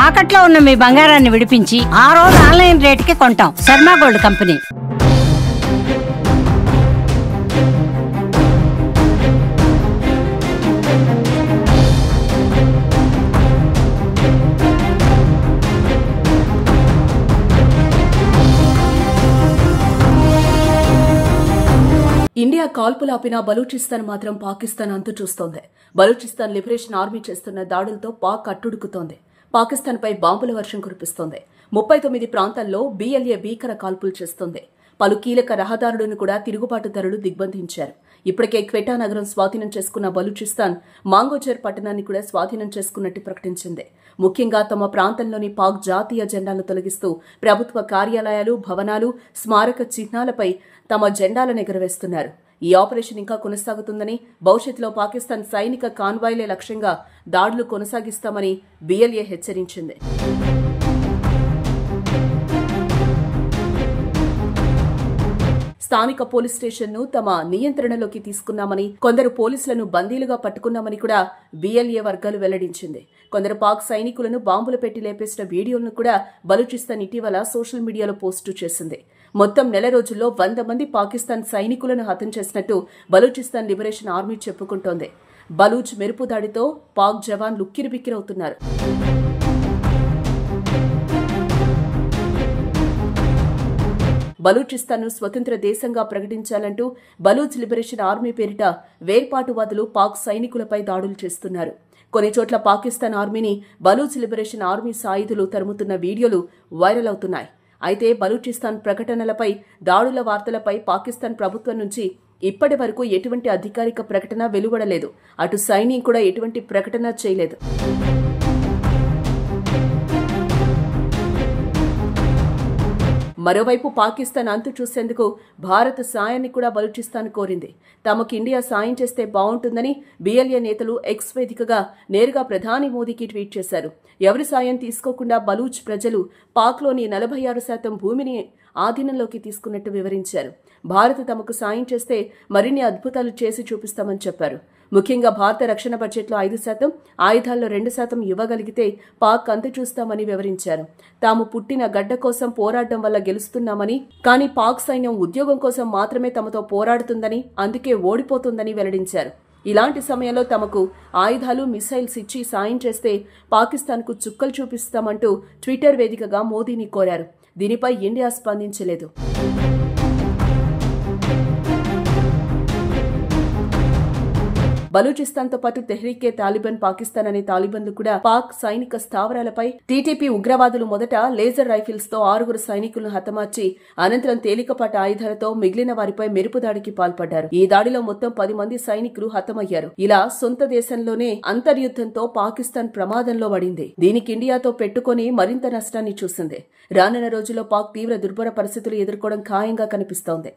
తాకట్లో ఉన్న మీ బంగారాన్ని విడిపించి ఆ రోజు ఆన్లైన్ రేటుకి కొంటాం. Sharma gold company. ఇండియా కాల్పులాపినా బలూచిస్తాన్ మాత్రం పాకిస్తాన్ అంతు చూస్తోంది. బలూచిస్తాన్ లిబరేషన్ ఆర్మీ చేస్తున్న దాడులతో పాక్ అట్టుడుకుతోంది. పాకిస్తాన్పై బాంబుల వర్షం కురిపిస్తోంది. 39 ప్రాంతాల్లో BLA భీకర కాల్పులు చేస్తోంది. పలు కీలక రహదారులను కూడా తిరుగుబాటుదారులు దిగ్బంధించారు. ఇప్పటికే క్వెటా నగరం స్వాధీనం చేసుకున్న బలూచిస్తాన్ మాంగోజర్ పట్టణాన్ని కూడా స్వాధీనం చేసుకున్నట్టు ప్రకటించింది. ముఖ్యంగా తమ ప్రాంతంలోని పాక్ జాతీయ జెండాను తొలగిస్తూ ప్రభుత్వ కార్యాలయాలు, భవనాలు, స్మారక చిహ్నాలపై తమ జెండాలను ఎగురవేస్తున్నారు. ఈ ఆపరేషన్ ఇంకా కొనసాగుతుందని, భవిష్యత్తులో పాకిస్తాన్ సైనిక కాన్వాయ్లే లక్ష్యంగా దాడులు కొనసాగిస్తామని BLA హెచ్చరించింది. స్థానిక పోలీస్ స్టేషన్ను తమ నియంత్రణలోకి తీసుకున్నామని, కొందరు పోలీసులను బందీలుగా పట్టుకున్నామని కూడా BLA వర్గాలు వెల్లడించింది. కొందరు పాక్ సైనికులను బాంబులు పెట్టి లేపేసిన వీడియోలను కూడా బలూచిస్తాన్ ఇటీవల సోషల్ మీడియాలో పోస్టు చేసింది. మొత్తం నెల రోజుల్లో 100 మంది పాకిస్తాన్ సైనికులను హతం చేసినట్టు బలూచిస్తాన్ లిబరేషన్ ఆర్మీ చెప్పుకుంటోంది. బలూచ్ మెరుపు దాడితో పాక్ జవాన్లు ఉక్కిరిబిక్కిరవుతున్నారు. బలూచిస్తాన్ను స్వతంత్ర దేశంగా ప్రకటించాలంటూ బలూచ్ లిబరేషన్ ఆర్మీ పేరిట వేర్పాటువాదులు పాక్ సైనికులపై దాడులు చేస్తున్నారు. కొన్ని చోట్ల పాకిస్తాన్ ఆర్మీని బలూచ్ లిబరేషన్ ఆర్మీ సాయుధులు తరుముతున్న వీడియోలు వైరల్ అవుతున్నాయి. అయితే బలూచిస్తాన్ ప్రకటనలపై, దాడుల వార్తలపై పాకిస్తాన్ ప్రభుత్వం నుంచి ఇప్పటి వరకు ఎటువంటి అధికారిక ప్రకటన వెలువడలేదు. అటు సైన్యం కూడా ఎటువంటి ప్రకటన చేయలేదు. మరోవైపు పాకిస్తాన్ అంతు చూసేందుకు భారత్ సాయాన్ని కూడా బలూచిస్తాన్ కోరింది. తమకు ఇండియా సాయం చేస్తే బాగుంటుందని BLA నేతలు ఎక్స్ వేదికగా నేరుగా ప్రధాని మోదీకి ట్వీట్ చేశారు. ఎవరి సాయం తీసుకోకుండా బలూచ్ ప్రజలు పాక్లోని 46% భూమిని ఆధీనంలోకి తీసుకున్నట్టు వివరించారు. భారత్ తమకు సాయం చేస్తే మరిన్ని అద్భుతాలు చేసి చూపిస్తామని చెప్పారు. ముఖ్యంగా భారత రక్షణ బడ్జెట్లో 5%, ఆయుధాల్లో 2% ఇవ్వగలిగితే పాక్ అంతు చూస్తామని వివరించారు. తాము పుట్టిన గడ్డ కోసం పోరాడడం వల్ల గెలుస్తున్నామని, కానీ పాక్ సైన్యం ఉద్యోగం కోసం మాత్రమే తమతో పోరాడుతుందని, అందుకే ఓడిపోతుందని వెల్లడించారు. ఇలాంటి సమయంలో తమకు ఆయుధాలు, మిసైల్స్ ఇచ్చి సాయం చేస్తే పాకిస్తాన్కు చుక్కలు చూపిస్తామంటూ ట్విట్టర్ వేదికగా మోదీని కోరారు. దీనిపై ఇండియా స్పందించలేదు. బలూచిస్తాన్తో పాటు తెహ్రీకే తాలిబాన్ పాకిస్తాన్ అనే తాలిబాన్లు కూడా పాక్ సైనిక స్థావరాలపై TTP ఉగ్రవాదులు మొదట లేజర్ రైఫిల్స్ తో 6 సైనికులను హతమార్చి అనంతరం తేలికపాటి ఆయుధాలతో మిగిలిన వారిపై మెరుపు దాడికి పాల్పడ్డారు. ఈ దాడిలో మొత్తం 10 మంది సైనికులు హతమయ్యారు. ఇలా సొంత దేశంలోనే అంతర్యుద్ధంతో పాకిస్తాన్ ప్రమాదంలో పడింది. దీనికి ఇండియాతో పెట్టుకుని మరింత నష్టాన్ని చూసింది. రానున్న రోజుల్లో పాక్ తీవ్ర దుర్భర పరిస్థితులు ఎదుర్కోవడం ఖాయంగా కనిపిస్తోంది.